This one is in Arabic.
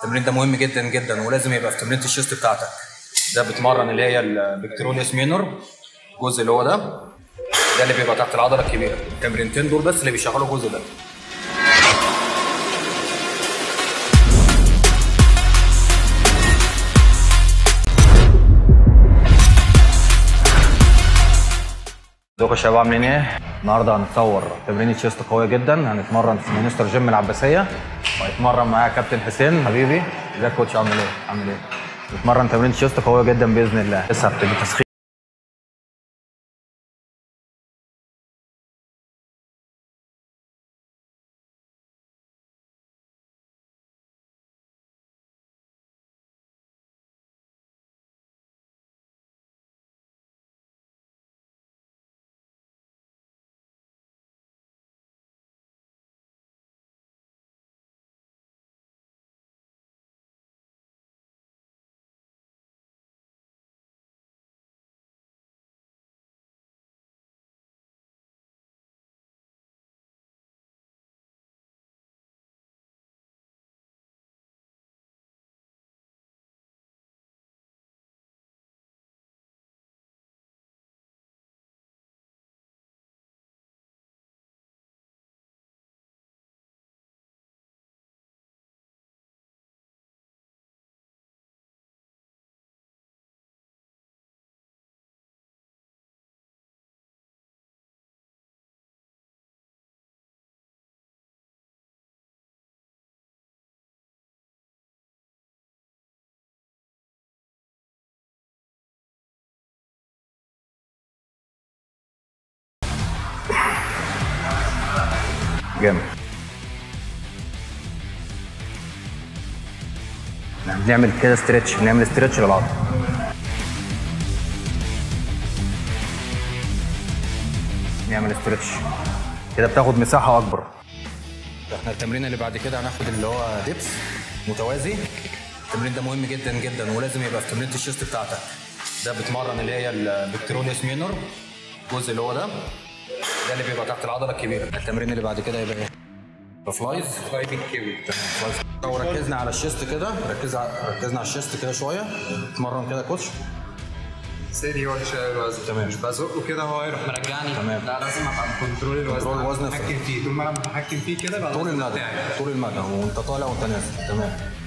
التمرين ده مهم جدا جدا ولازم يبقى في تمرينة الشيست بتاعتك. ده بتمرن اللي هي البكتيروليس مينور، الجزء اللي هو ده اللي بيبقى تحت العضله الكبيره. التمرينتين دول بس اللي بيشغلوا الجزء ده. ازيكم يا شباب، عاملين ايه؟ النهارده هنتصور تمرين تشيست قويه جدا. هنتمرن في مانشستر جيم العباسيه، وهيتمرن معايا كابتن حسين حبيبي. ازيك يا كوتش؟ عامل ايه؟ عامل ايه؟ نتمرن تمرين تشيست قويه جدا باذن الله. لسه هبتدي تسخين. جامد. بنعمل كده ستريتش، بنعمل ستريتش للعضله. نعمل ستريتش كده، بتاخد مساحه اكبر. احنا التمرين اللي بعد كده هناخد اللي هو ديبس متوازي. التمرين ده مهم جدا جدا ولازم يبقى في تمرينة الشيست بتاعتك. ده بتمرن اللي هي البكتيروليس مينور، الجزء اللي هو ده اللي بيبقى تحت العضله الكبيره. التمرين اللي بعد كده يبقى ايه؟ فلايز كيوي. تمام. لو ركزنا على الشيست كده، ركزنا على الشيست كده شويه. اتمرن كده يا كوتش. سيري هو شايل الوزن. تمام. مش بزقه كده هو يروح مرجعني. تمام. لا، لازم ابقى بكنترول الوزن. بتحكم فيه طول ما انا بتحكم فيه كده طول المدى وانت طالع وانت نازل. تمام.